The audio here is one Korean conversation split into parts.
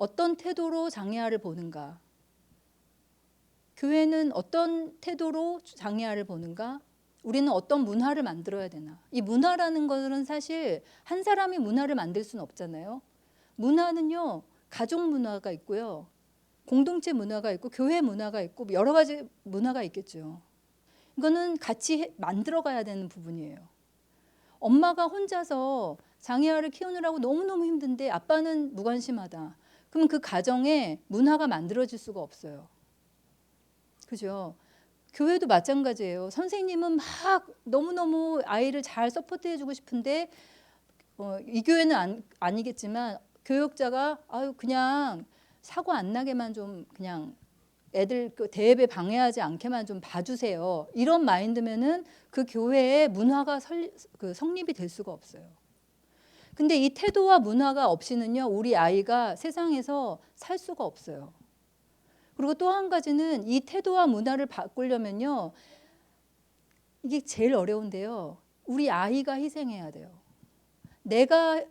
어떤 태도로 장애아를 보는가? 교회는 어떤 태도로 장애아를 보는가? 우리는 어떤 문화를 만들어야 되나? 이 문화라는 것은 사실 한 사람이 문화를 만들 수는 없잖아요. 문화는요, 가족 문화가 있고요. 공동체 문화가 있고 교회 문화가 있고 여러 가지 문화가 있겠죠. 이거는 같이 만들어 가야 되는 부분이에요. 엄마가 혼자서 장애아를 키우느라고 너무너무 힘든데 아빠는 무관심하다. 그럼 그 가정에 문화가 만들어질 수가 없어요. 그죠? 교회도 마찬가지예요. 선생님은 막 너무너무 아이를 잘 서포트해 주고 싶은데 이 교회는 아니겠지만 교육자가 아유 그냥 사고 안 나게만 좀 그냥 애들 그 대회에 방해하지 않게만 좀 봐주세요. 이런 마인드면은 그 교회의 문화가 성립이 될 수가 없어요. 근데 이 태도와 문화가 없이는요, 우리 아이가 세상에서 살 수가 없어요. 그리고 또 한 가지는 이 태도와 문화를 바꾸려면요, 이게 제일 어려운데요. 우리 아이가 희생해야 돼요. 내가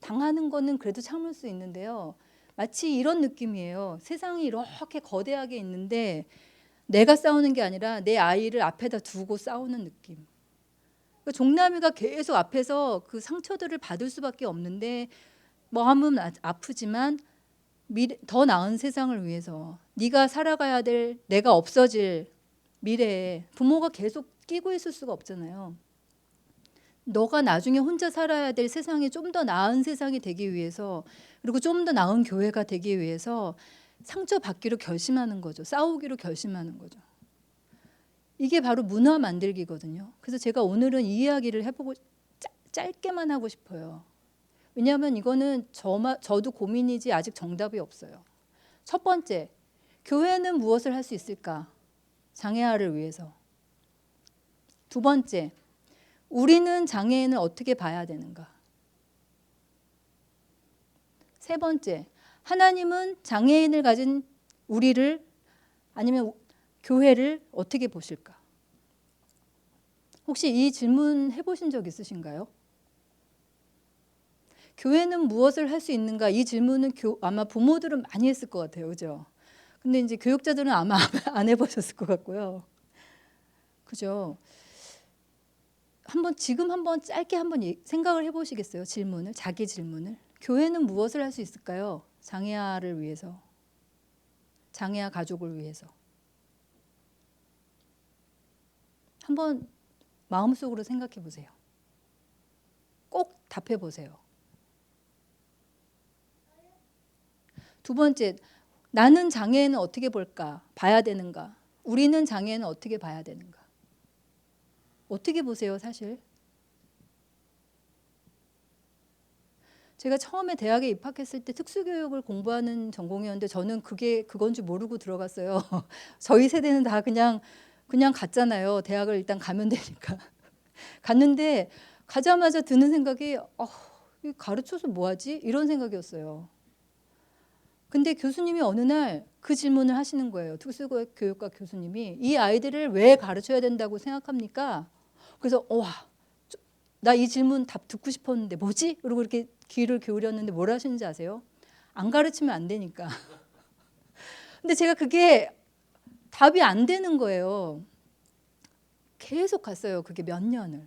당하는 거는 그래도 참을 수 있는데요. 마치 이런 느낌이에요. 세상이 이렇게 거대하게 있는데 내가 싸우는 게 아니라 내 아이를 앞에다 두고 싸우는 느낌. 종남이가 계속 앞에서 그 상처들을 받을 수밖에 없는데 마음은 아프지만 더 나은 세상을 위해서 네가 살아가야 될 내가 없어질 미래에 부모가 계속 끼고 있을 수가 없잖아요. 너가 나중에 혼자 살아야 될 세상이 좀 더 나은 세상이 되기 위해서 그리고 좀 더 나은 교회가 되기 위해서 상처받기로 결심하는 거죠. 싸우기로 결심하는 거죠. 이게 바로 문화 만들기거든요. 그래서 제가 오늘은 이 이야기를 해보고 짧게만 하고 싶어요. 왜냐하면 이거는 저도 고민이지 아직 정답이 없어요. 첫 번째, 교회는 무엇을 할 수 있을까? 장애아를 위해서. 두 번째, 우리는 장애인을 어떻게 봐야 되는가? 세 번째, 하나님은 장애인을 가진 우리를 아니면 교회를 어떻게 보실까? 혹시 이 질문 해보신 적 있으신가요? 교회는 무엇을 할 수 있는가? 이 질문은 아마 부모들은 많이 했을 것 같아요. 그죠? 근데 이제 교육자들은 아마 안 해보셨을 것 같고요. 그죠? 지금 한번 짧게 한번 생각을 해보시겠어요? 자기 질문을. 교회는 무엇을 할 수 있을까요? 장애아를 위해서. 장애아 가족을 위해서. 한번 마음속으로 생각해 보세요. 꼭 답해 보세요. 두 번째, 나는 장애인을 어떻게 봐야 되는가? 우리는 장애인을 어떻게 봐야 되는가? 어떻게 보세요, 사실? 제가 처음에 대학에 입학했을 때 특수교육을 공부하는 전공이었는데 저는 그건 줄 모르고 들어갔어요. 저희 세대는 다 그냥 갔잖아요. 대학을 일단 가면 되니까. 갔는데 가자마자 드는 생각이 가르쳐서 뭐하지? 이런 생각이었어요. 근데 교수님이 어느 날 그 질문을 하시는 거예요. 특수교육과 교수님이 이 아이들을 왜 가르쳐야 된다고 생각합니까? 그래서 나 이 질문 답 듣고 싶었는데 뭐지? 그리고 이렇게 귀를 기울였는데 뭘 하시는지 아세요? 안 가르치면 안 되니까. 근데 제가 그게 답이 안 되는 거예요. 계속 갔어요. 그게 몇 년을.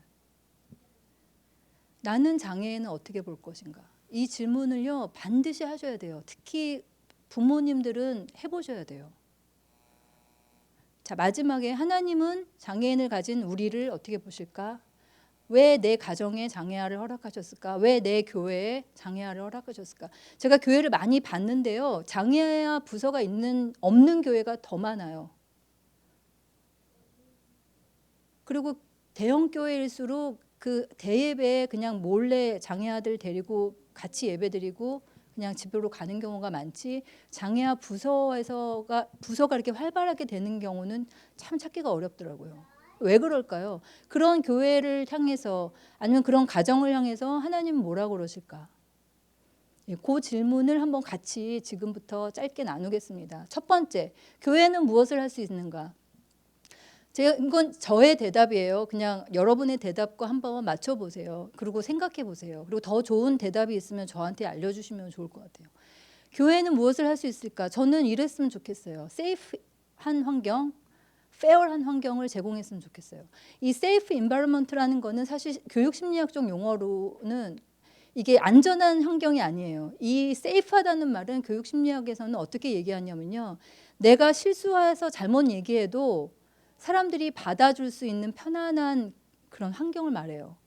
나는 장애인은 어떻게 볼 것인가? 이 질문을요, 반드시 하셔야 돼요. 특히 부모님들은 해보셔야 돼요. 자, 마지막에 하나님은 장애인을 가진 우리를 어떻게 보실까? 왜 내 가정에 장애아를 허락하셨을까? 왜 내 교회에 장애아를 허락하셨을까? 제가 교회를 많이 봤는데요. 장애아 부서가 없는 교회가 더 많아요. 그리고 대형 교회일수록 그 대예배에 그냥 몰래 장애아들 데리고 같이 예배드리고 그냥 집으로 가는 경우가 많지, 장애아 부서가 이렇게 활발하게 되는 경우는 참 찾기가 어렵더라고요. 왜 그럴까요? 그런 교회를 향해서 아니면 그런 가정을 향해서 하나님은 뭐라고 그러실까? 그 질문을 한번 같이 지금부터 짧게 나누겠습니다. 첫 번째, 교회는 무엇을 할 수 있는가? 이건 저의 대답이에요. 그냥 여러분의 대답과 한번 맞춰보세요. 그리고 생각해 보세요. 그리고 더 좋은 대답이 있으면 저한테 알려주시면 좋을 것 같아요. 교회는 무엇을 할 수 있을까? 저는 이랬으면 좋겠어요. 세이프한 환경, 페어한 환경을 제공했으면 좋겠어요. 이 세이프 인바이러먼트라는 거는 사실 교육 심리학적 용어로는 이게 안전한 환경이 아니에요. 이 세이프하다는 말은 교육 심리학에서는 어떻게 얘기하냐면요. 내가 실수해서 잘못 얘기해도 사람들이 받아줄 수 있는 편안한 그런 환경을 말해요.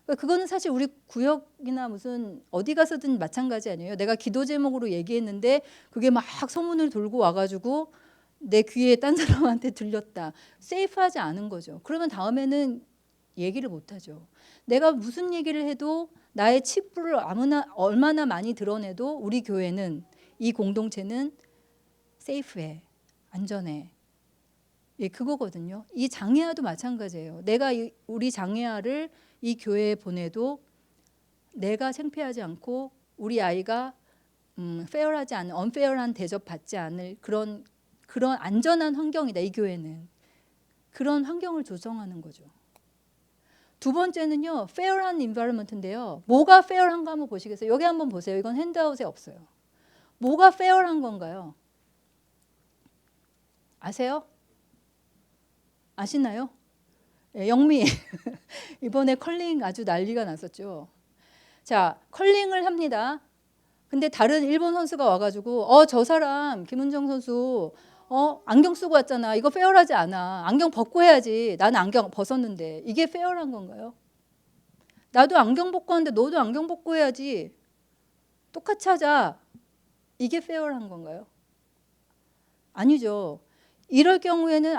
그러니까 그거는 사실 우리 구역이나 무슨 어디 가서든 마찬가지 아니에요. 내가 기도 제목으로 얘기했는데 그게 막 소문을 돌고 와가지고 내 귀에 딴 사람한테 들렸다. 세이프하지 않은 거죠. 그러면 다음에는 얘기를 못하죠. 내가 무슨 얘기를 해도 나의 치부를 얼마나 많이 드러내도 우리 교회는, 이 공동체는 세이프해, 안전해. 예, 그거거든요. 이 장애아도 마찬가지예요. 내가 우리 장애아를 이 교회에 보내도 내가 창피하지 않고 우리 아이가 페어하지 않은, 언페어한 대접 받지 않을 그런 안전한 환경이다. 이 교회는 그런 환경을 조성하는 거죠. 두 번째는요, 페어한 인바이러먼트인데요. 뭐가 페어한가 한번 보시겠어요? 여기 한번 보세요. 이건 핸드아웃에 없어요. 뭐가 페어한 건가요? 아세요? 아시나요? 예, 영미 이번에 컬링 아주 난리가 났었죠. 자, 컬링을 합니다. 근데 다른 일본 선수가 와가지고 저 사람 김은정 선수 안경 쓰고 왔잖아. 이거 페어하지 않아. 안경 벗고 해야지. 나는 안경 벗었는데. 이게 페어한 건가요? 나도 안경 벗고 하는데 너도 안경 벗고 해야지. 똑같이 하자. 이게 페어한 건가요? 아니죠. 이럴 경우에는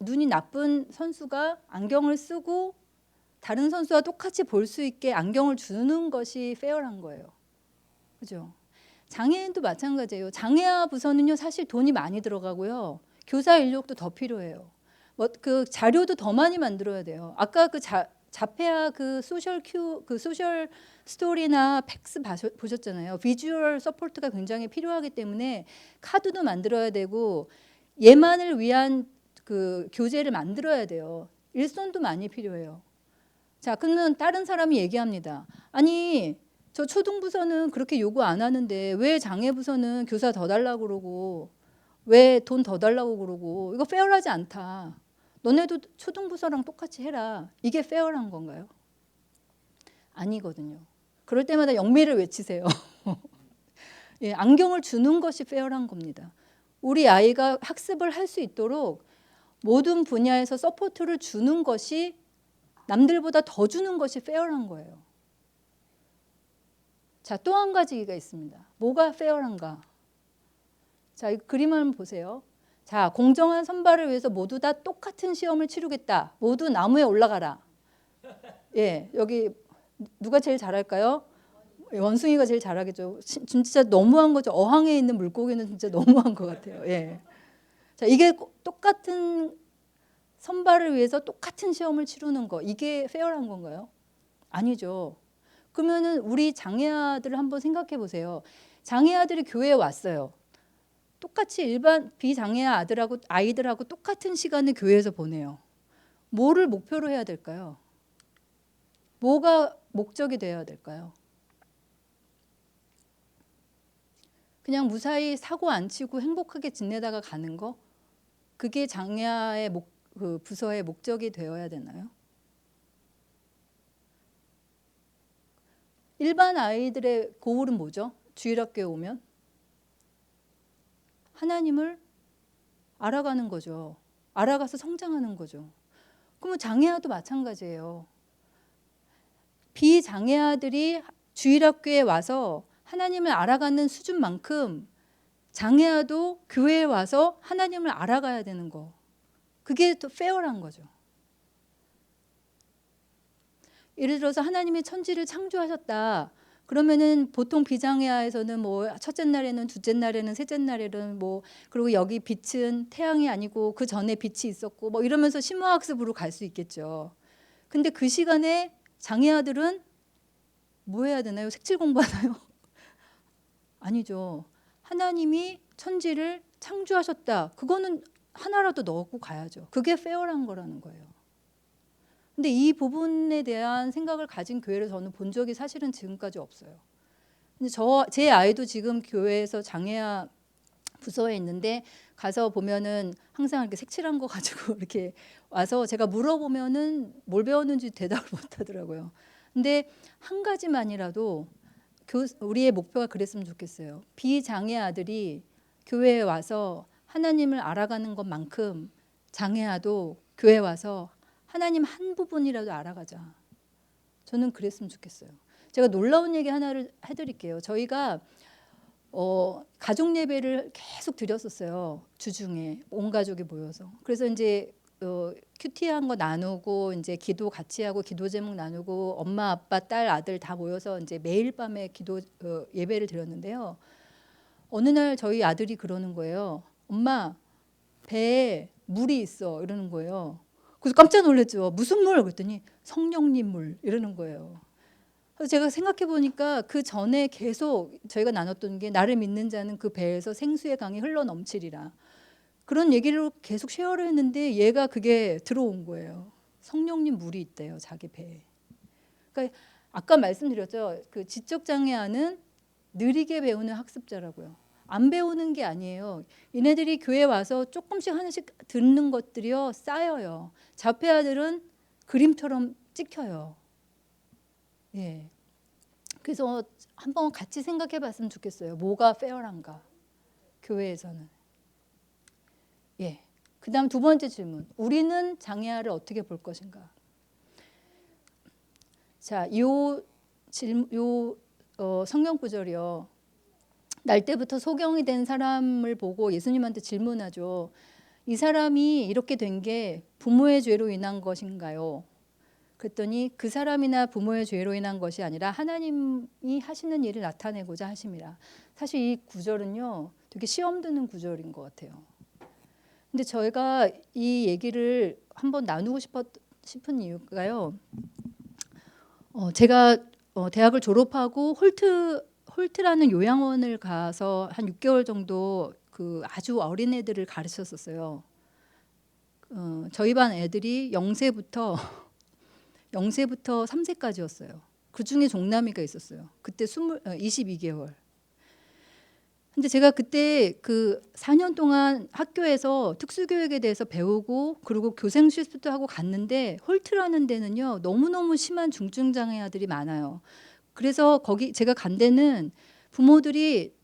눈이 나쁜 선수가 안경을 쓰고 다른 선수와 똑같이 볼 수 있게 안경을 주는 것이 페어한 거예요. 그죠? 장애인도 마찬가지예요. 장애아 부서는요, 사실 돈이 많이 들어가고요. 교사 인력도 더 필요해요. 그 자료도 더 많이 만들어야 돼요. 아까 그 자폐아 그 소셜 스토리나 팩스 보셨잖아요. 비주얼 서포트가 굉장히 필요하기 때문에 카드도 만들어야 되고 얘만을 위한 그 교재를 만들어야 돼요. 일손도 많이 필요해요. 자, 그러면 다른 사람이 얘기합니다. 아니, 저 초등부서는 그렇게 요구 안 하는데 왜 장애부서는 교사 더 달라고 그러고 왜 돈 더 달라고 그러고 이거 페어하지 않다. 너네도 초등부서랑 똑같이 해라. 이게 페어한 건가요? 아니거든요. 그럴 때마다 영미를 외치세요. 예, 안경을 주는 것이 페어한 겁니다. 우리 아이가 학습을 할 수 있도록 모든 분야에서 서포트를 주는 것이, 남들보다 더 주는 것이 페어한 거예요. 자, 또 한 가지가 있습니다. 뭐가 페어한가? 자, 이 그림을 한번 보세요. 자, 공정한 선발을 위해서 모두 다 똑같은 시험을 치르겠다. 모두 나무에 올라가라. 예, 여기 누가 제일 잘할까요? 원숭이가 제일 잘하겠죠. 진짜 너무한 거죠. 어항에 있는 물고기는 진짜 너무한 것 같아요. 예. 자, 이게 똑같은 선발을 위해서 똑같은 시험을 치르는 거, 이게 페어한 건가요? 아니죠. 그러면은 우리 장애아들을 한번 생각해 보세요. 장애아들이 교회에 왔어요. 똑같이 일반 비장애아 아이들하고 똑같은 시간을 교회에서 보내요. 뭐를 목표로 해야 될까요? 뭐가 목적이 되어야 될까요? 그냥 무사히 사고 안 치고 행복하게 지내다가 가는 거? 그게 장애아의 그 부서의 목적이 되어야 되나요? 일반 아이들의 고울은 뭐죠? 주일학교에 오면 하나님을 알아가는 거죠. 알아가서 성장하는 거죠. 그러면 장애아도 마찬가지예요. 비장애아들이 주일학교에 와서 하나님을 알아가는 수준만큼 장애아도 교회에 와서 하나님을 알아가야 되는 거. 그게 또 페어한 거죠. 예를 들어서 하나님이 천지를 창조하셨다. 그러면은 보통 비장애아에서는 뭐 첫째 날에는, 둘째 날에는, 셋째 날에는 뭐, 그리고 여기 빛은 태양이 아니고 그 전에 빛이 있었고 뭐 이러면서 심화학습으로 갈 수 있겠죠. 근데 그 시간에 장애아들은 뭐 해야 되나요? 색칠 공부하나요? 아니죠. 하나님이 천지를 창조하셨다. 그거는 하나라도 넣고 가야죠. 그게 페어한 거라는 거예요. 근데 이 부분에 대한 생각을 가진 교회를 저는 본 적이 사실은 지금까지 없어요. 근데 제 아이도 지금 교회에서 장애아 부서에 있는데 가서 보면은 항상 이렇게 색칠한 거 가지고 이렇게 와서 제가 물어보면은 뭘 배웠는지 대답을 못 하더라고요. 근데 한 가지만이라도 우리의 목표가 그랬으면 좋겠어요. 비장애 아들이 교회에 와서 하나님을 알아가는 것만큼 장애아도 교회 와서 하나님 한 부분이라도 알아가자. 저는 그랬으면 좋겠어요. 제가 놀라운 얘기 하나를 해드릴게요. 저희가 가족 예배를 계속 드렸었어요. 주중에 온 가족이 모여서. 그래서 이제 큐티한 거 나누고 이제 기도 같이 하고 기도 제목 나누고 엄마 아빠 딸 아들 다 모여서 이제 매일 밤에 기도 예배를 드렸는데요. 어느 날 저희 아들이 그러는 거예요. 엄마 배에 물이 있어 이러는 거예요. 그래서 깜짝 놀랐죠. 무슨 물? 그랬더니 성령님 물 이러는 거예요. 그래서 제가 생각해 보니까 그 전에 계속 저희가 나눴던 게 나를 믿는 자는 그 배에서 생수의 강이 흘러 넘치리라. 그런 얘기를 계속 쉐어를 했는데 얘가 그게 들어온 거예요. 성령님 물이 있대요. 자기 배에. 그러니까 아까 말씀드렸죠. 그 지적 장애아는 느리게 배우는 학습자라고요. 안 배우는 게 아니에요. 얘네들이 교회 와서 조금씩 하나씩 듣는 것들이요 쌓여요. 자폐아들은 그림처럼 찍혀요. 예. 그래서 한번 같이 생각해 봤으면 좋겠어요. 뭐가 페어한가? 교회에서는. 예. 그다음 두 번째 질문. 우리는 장애아를 어떻게 볼 것인가? 자, 성경 구절이요. 날 때부터 소경이 된 사람을 보고 예수님한테 질문하죠. 이 사람이 이렇게 된 게 부모의 죄로 인한 것인가요? 그랬더니 그 사람이나 부모의 죄로 인한 것이 아니라 하나님이 하시는 일을 나타내고자 하심이라. 사실 이 구절은요, 되게 시험 드는 구절인 것 같아요. 근데 저희가 이 얘기를 한번 나누고 싶은 이유가요. 제가 대학을 졸업하고 홀트라는 요양원을 가서 한 6개월 정도 그 아주 어린 애들을 가르쳤었어요. 저희 반 애들이 0세부터 3세까지였어요. 그 중에 종남이가 있었어요. 그때 22개월. 근데 제가 그때 그 4년 동안 학교에서 특수교육에 대해서 배우고 그리고 교생 실습도 하고 갔는데 홀트라는 데는요 너무너무 심한 중증 장애아들이 많아요. 그래서 거기 제가 간 데는 부모들이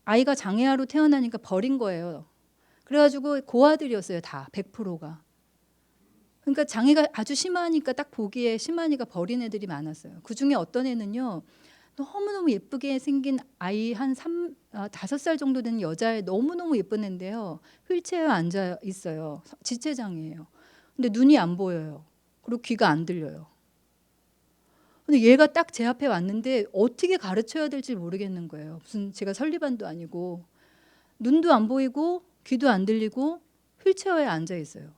아이가 장애아로 태어나니까 버린 거예요. 그래가지고 고아들이었어요. 다 100%가. 그러니까 장애가 아주 심하니까 딱 보기에 심하니까 버린 애들이 많았어요. 그중에 어떤 애는요. 너무너무 예쁘게 생긴 아이 한 5살 정도 된 여자애 너무너무 예쁜 애인데요. 휠체어에 앉아 있어요. 지체장애예요. 근데 눈이 안 보여요. 그리고 귀가 안 들려요. 근데 얘가 딱 제 앞에 왔는데 어떻게 가르쳐야 될지 모르겠는 거예요. 무슨 제가 설리반도 아니고 눈도 안 보이고 귀도 안 들리고 휠체어에 앉아 있어요.